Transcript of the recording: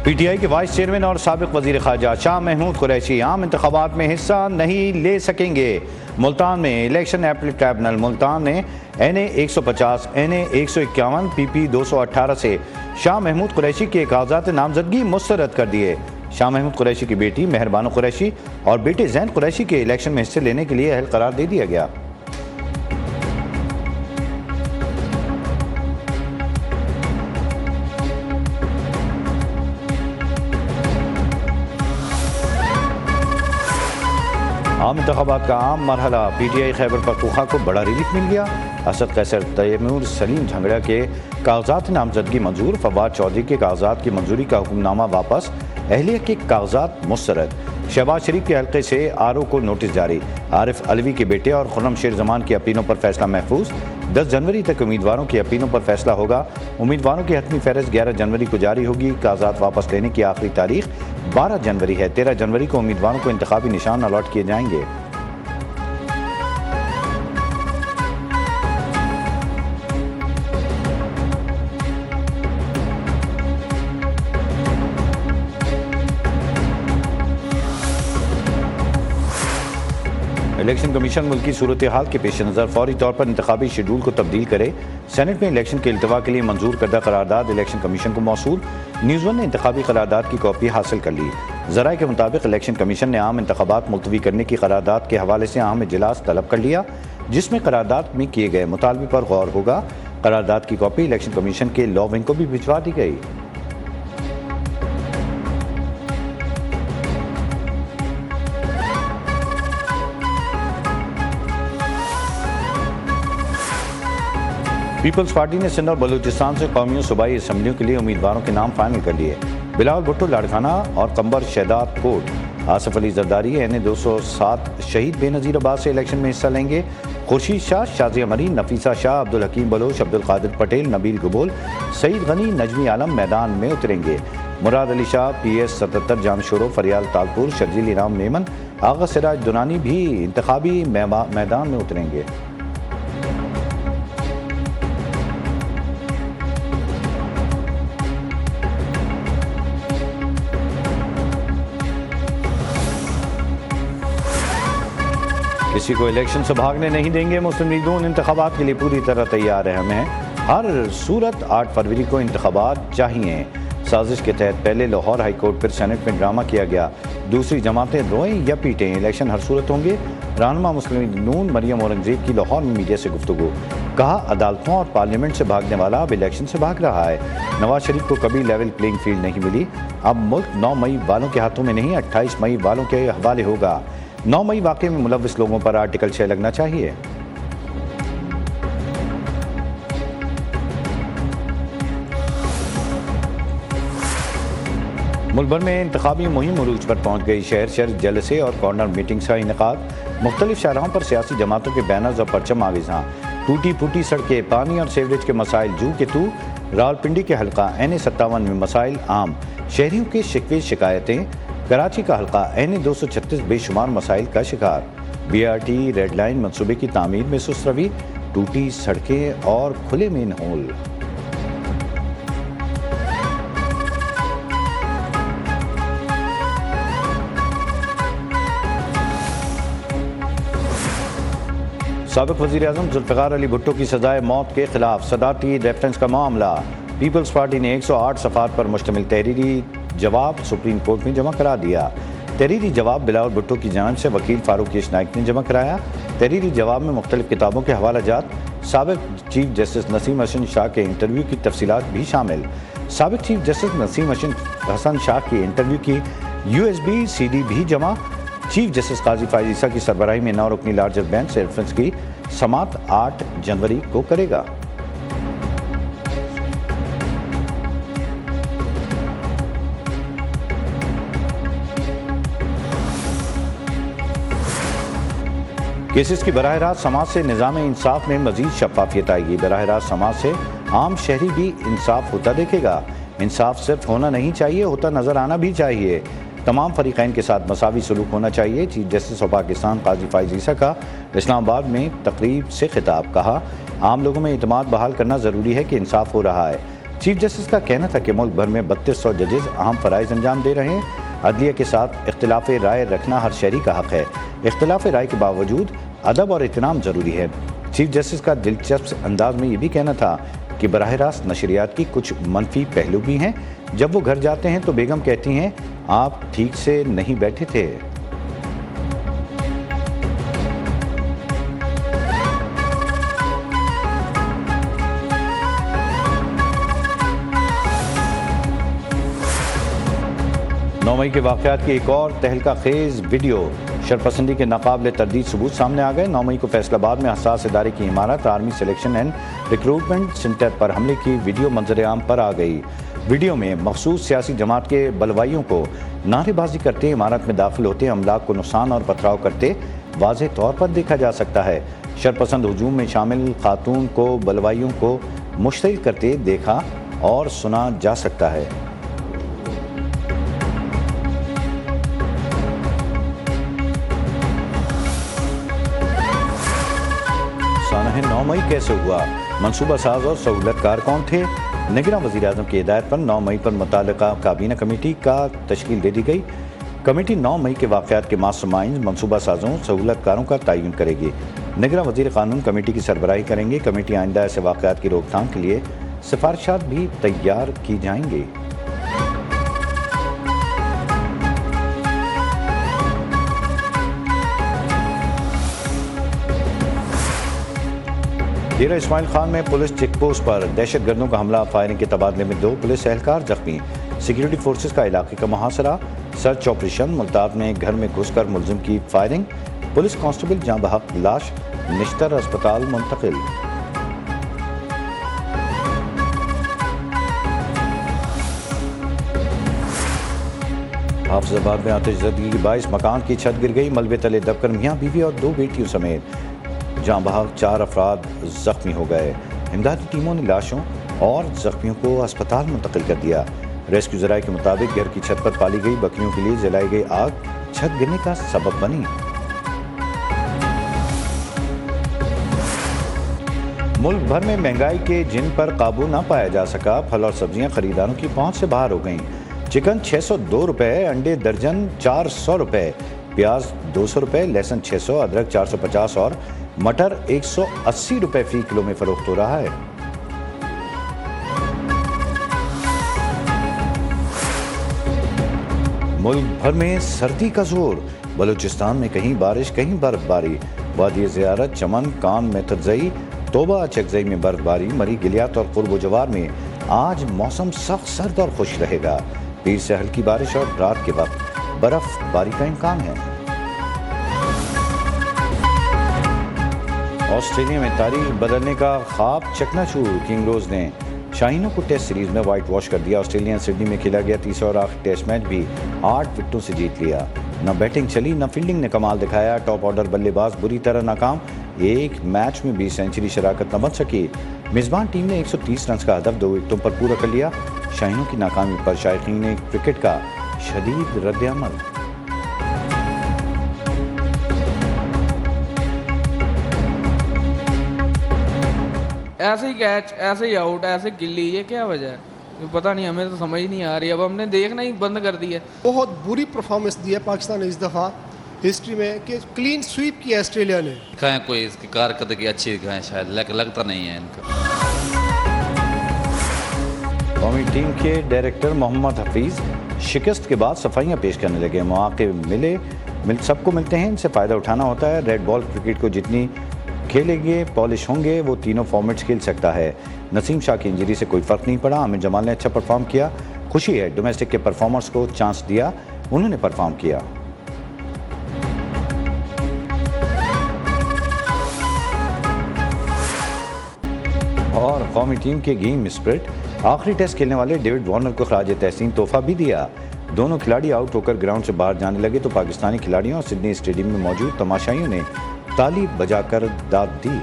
PTI के vice chairman और साबिक वजीर ख़ारजा शाह महमूद कुरैशी आम इंतखाबात में हिस्सा नहीं ले सकेंगे। मुल्तान में इलेक्शन एपलेट ट्राइब्यूनल मुल्तान ने NA 150, NA 151, PP 218 से शाह महमूद कुरैशी के कागजात नामजदगी मुस्तरद कर दिए। शाह महमूद कुरैशी की बेटी मेहरबानो कुरैशी और बेटे जैन कुरैशी के इलेक्शन में हिस्से लेने के लिए अहल करार दे दिया गया। आम इंतखाबात का आम मरहला PTI खैबर पख्तूनख्वा को बड़ा रिलीफ मिल गया। असद कैसर, तैमूर सलीम झंगड़ा के कागजात नामजदगी मंजूर, फवाद चौधरी के कागजात की मंजूरी का हुक्मनामा वापस, अहलिया के कागजात मुस्तरद। शहबाज शरीफ के हल्के से RO को नोटिस जारी। आरिफ अलवी के बेटे और खुर्रम शेर जमान की अपीलों पर फैसला महफूज। 10 जनवरी तक उम्मीदवारों की अपीलों पर फैसला होगा। उम्मीदवारों की हतमी फहरिस्त 11 जनवरी को जारी होगी। कागजात वापस लेने की आखिरी तारीख 12 जनवरी है। 13 जनवरी को उम्मीदवारों को इंतखाबी निशान अलॉट किए जाएंगे। इलेक्शन कमीशन मुल्क की सूरत हाल के पेश नज़र फौरी तौर पर इंतखाबी शेड्यूल को तब्दील करे। सेनेट में इलेक्शन के इल्तवा के लिए मंजूर करदा करारदाद इलेक्शन कमीशन को मौसूल। न्यूज़ वन ने इंतखाबी करारदाद की कॉपी हासिल कर ली। ज़राए के मुताबिक इलेक्शन कमीशन ने आम इंतखाबात मुलतवी करने की करारदाद के हवाले से अहम इजलास तलब कर लिया, जिसमें करारदाद में किए गए मुतालबे पर गौर होगा। करारदाद की कॉपी इलेक्शन कमीशन के लॉ विंग को भी भिजवा दी गई। पीपल्स पार्टी ने सिंध और बलूचिस्तान से कौमी और सूबाई असम्बलियों के लिए उम्मीदवारों के नाम फाइनल कर लिए। बिलावल भुट्टो लाड़काना और कंबर शहदाद कोट, आसिफ अली जरदारी NA 207 शहीद बेनज़ीर अब्बास से इलेक्शन में हिस्सा लेंगे। खुर्शीद शाह, शाजिया मरीन, नफीसा शाह, अब्दुल हकीम बलोच, अब्दुल कादिर पटेल, नबील गबोल, सईद गनी, नजमी आलम मैदान में उतरेंगे। मुराद अली शाह, PS 77, जामशोरो, फरियाल तालपुर, शर्जील राम मेमन, आगा सिराज दुनानी भी इंतखाबी मैदान में उतरेंगे। किसी को इलेक्शन से भागने नहीं देंगे। मुस्लिम लीग नून इंतखाबात के लिए पूरी तरह तैयार है। हमें हर सूरत 8 फरवरी को इंतखाबात चाहिए। साजिश के तहत पहले लाहौर हाई कोर्ट पर सेनेट में ड्रामा किया गया। दूसरी जमातें रोएं या पीटें, इलेक्शन हर सूरत होंगे। रहनुमा मुस्लिम लीग नून मरियम औरंगजेब की लाहौर में मीडिया से गुफ्तगू। कहा, अदालतों और पार्लियामेंट से भागने वाला अब इलेक्शन से भाग रहा है। नवाज शरीफ को कभी लेवल प्लेइंग फील्ड नहीं मिली। अब मुल्क 9 मई वालों के हाथों में नहीं, 28 मई वालों के हवाले होगा। 9 मई वाक़े में मुलव्विस लोगों पर आर्टिकल 6 लगना चाहिए। मुल्क भर में इंतखाबी मुहिम उरूज पर पहुंच गई। शहर शहर जलसे और कॉर्नर मीटिंग्स का इनेकाद। मुख्तलिफ शाहराहों पर सियासी जमातों के बैनर्स और परचम आविज़ां। टूटी फूटी सड़कें, पानी और सीवरेज के मसाइल जू के तू। रावलपिंडी के हल्का NA 57 में मसाइल आम, शहरियों के शिकवे शिकायतें। कराची का हल्का NA 236 बेशुमार मसाइल का शिकार। BRT रेड लाइन मनसूबे की तामीर में सुस्त रवि, टूटी सड़कें और खुले मेन होल। साबिक वज़ीर आज़म जुल्फ़िकार अली भुट्टो की सजाए मौत के खिलाफ सदारती रेफरेंस का मामला। पीपल्स पार्टी ने 108 सफ़ात पर मुश्तमिल तहरीरी जवाब सुप्रीम कोर्ट में जमा करा दिया। तहरीरी जवाब बिलावल भुट्टो की जानिब से वकील फारूक यश नाइक ने जमा कराया। तहरीरी जवाब में मुख्तलिफ किताबों के हवाला जात, साबिक चीफ जस्टिस नसीम हसन शाह के इंटरव्यू की तफसीलात भी शामिल। साबिक चीफ जस्टिस नसीम हसन शाह की इंटरव्यू की USB CD भी जमा। चीफ जस्टिस काजी फायज ईसा की सरबराही में 9 रुकनी लार्जर बेंच से रेफरेंस की समात 8 जनवरी को करेगा। केसेस की बराह रास्त समाज से निज़ाम इंसाफ में मजीद शफाफियत आएगी। बराह रास्त समाज से आम शहरी भी इंसाफ होता देखेगा। इंसाफ सिर्फ होना नहीं चाहिए, होता नजर आना भी चाहिए। तमाम फरीक़ैन के साथ मसावी सलूक होना चाहिए। चीफ जस्टिस ऑफ पाकिस्तान काजी फायज ईसा का इस्लामाबाद में तकरीब से खिताब। कहा, आम लोगों में इत्मीनान बहाल करना ज़रूरी है कि इंसाफ हो रहा है। चीफ जस्टिस का कहना था कि मुल्क भर में 3200 जजेस अहम फ़राइज़ अंजाम दे रहे हैं। अदलिया के साथ इख्तिलाफ राय रखना हर शहरी का हक है। इख्तिलाफ राय के बावजूद अदब और एहतराम ज़रूरी है। चीफ जस्टिस का दिलचस्प अंदाज में ये भी कहना था कि बराह रास्त नशरियात की कुछ मनफी पहलू भी हैं। जब वो घर जाते हैं तो बेगम कहती हैं, आप ठीक से नहीं बैठे थे। नौ मई के वाक़यात की एक और तहलका खेज वीडियो। शरपसंदी के नाकाबिले तरदीद सबूत सामने आ गए। 9 मई को फैसलाबाद में हसास इदारे की इमारत army selection and recruitment centre पर हमले की वीडियो मंजर-ए-आम पर आ गई। वीडियो में मखसूस सियासी जमात के बलवाइयों को नारेबाजी करते इमारत में दाखिल होते अमलाक को नुकसान और पथराव करते वाज़ेह तौर पर देखा जा सकता है। शरपसंद हुजूम में शामिल खातून को बलवाइयों को मुश्तइल करते देखा और सुना जा सकता है। है 9 मई कैसे हुआ, मनसूबा साज और सहूलतकार कौन थे। निगरां वज़ीर-ए-आज़म की हिदायत पर 9 मई पर मुतल्लिका काबीना कमेटी का तश्कील दे दी गई। कमेटी 9 मई के वाक़यात के मास्टरमाइंड मनसूबा साजों सहूलतकारों का तयन करेगी। निगरां वज़ीर क़ानून कमेटी की सरबराही करेंगे। कमेटी आइंदा ऐसे वाक़यात की रोकथाम के लिए सिफारिशात भी तैयार की जाएंगी। डेरा इस्माइल खान में पुलिस चेक पोस्ट पर दहशतगर्दों का हमला, फायरिंग के तबादले में 2 पुलिस एहलकार जख्मी। सिक्योरिटी फोर्सेस का इलाके का मुहासरा, सर्च ऑपरेशन। मुल्तान में घर में घुसकर मुलजिम की फायरिंग, पुलिस कांस्टेबल जाँ बहक लाश निश्तर अस्पताल मुंतकिल। हाफिजाबाद में आतिशज़दगी के बाइस मकान की छत गिर गई। मलबे तले दबकर मियाँ बीवी और 2 बेटियों समेत जहाँ बहक 4 अफराद जख्मी हो गए। इमदादी टीमों ने लाशों और जख्मियों को अस्पताल मुंतकिल कर दिया। रेस्क्यू ज़राए के मुताबिक घर की छत पर पाली गई बकरियों के लिए जलाई गई आग छत गिरने का सबब बनी। मुल्क भर में महंगाई के जिन पर काबू ना पाया जा सका, फल और सब्जियां खरीदारों की पहुंच से बाहर हो गईं। चिकन 602 रुपये, अंडे दर्जन 400 रुपये, प्याज 200 रुपये, लहसुन 600, अदरक 450 और मटर 180 रुपये फी किलो में फरोख्त हो रहा है। मुल्क भर में सर्दी का जोर। बलूचिस्तान में कहीं बारिश कहीं बर्फबारी। वादी ज़ियारत, चमन, कान में तजई, तोबा चकजई में बर्फबारी। मरी गिलियात और कुर्ब जवार में आज मौसम सख्त सर्द और खुश रहेगा। पीर से हल्की बारिश और रात के वक्त बर्फबारी का इम्कान है। ऑस्ट्रेलिया में तारीख बदलने का ख्वाब चकनाचूर। किंग रोज ने शाहीनों को टेस्ट सीरीज में वाइट वॉश कर दिया। ऑस्ट्रेलिया सिडनी में खेला गया तीसरा और आखिरी टेस्ट मैच भी 8 विकेटों से जीत लिया। न बैटिंग चली न फील्डिंग ने कमाल दिखाया। टॉप ऑर्डर बल्लेबाज बुरी तरह नाकाम। एक मैच में भी सेंचुरी शराकत न बन सकी। मेजबान टीम ने 130 रन का हदफ 2 विकेटों पर पूरा कर लिया। शाहीनों की नाकामी पर शायकीन ने क्रिकेट का शदीद रद्द-ए-अमल। ऐसे ही कैच, ऐसे ही आउट, ऐसे गिल्ली, ये क्या वजह है पता नहीं, हमें तो समझ ही नहीं आ रही। अब हमने देखना ही बंद कर दिया। बहुत बुरी परफॉर्मेंस दी है पाकिस्तान ने इस दफ़ा हिस्ट्री में कि क्लीन स्वीप किया ऑस्ट्रेलिया ने। दिखाएं कोई इसकी कारकर्दगी अच्छी दिखाएं, शायद लगता नहीं है इनका। कौमी टीम के डायरेक्टर मोहम्मद हफीज़ शिकस्त के बाद सफाइयाँ पेश करने लगे। मौके सबको मिलते हैं, इनसे फ़ायदा उठाना होता है। रेड बॉल क्रिकेट को जितनी खेलेंगे, पॉलिश होंगे, वो तीनों फॉर्मेट्स खेल सकता है। नसीम शाह की इंजरी से कोई फ़र्क नहीं पड़ा। आमिर जमाल ने अच्छा परफॉर्म किया। खुशी है डोमेस्टिक के परफॉर्मर्स को चांस दिया, उन्होंने परफॉर्म किया। और कौमी टीम के गेम स्पिरिट, आखिरी टेस्ट खेलने वाले डेविड वार्नर को खराज तहसीन तोहफा भी दिया। दोनों खिलाड़ी आउट होकर ग्राउंड से बाहर जाने लगे तो पाकिस्तानी खिलाड़ियों और सिडनी स्टेडियम में मौजूद तमाशाइयों ने ताली बजाकर दाद दी।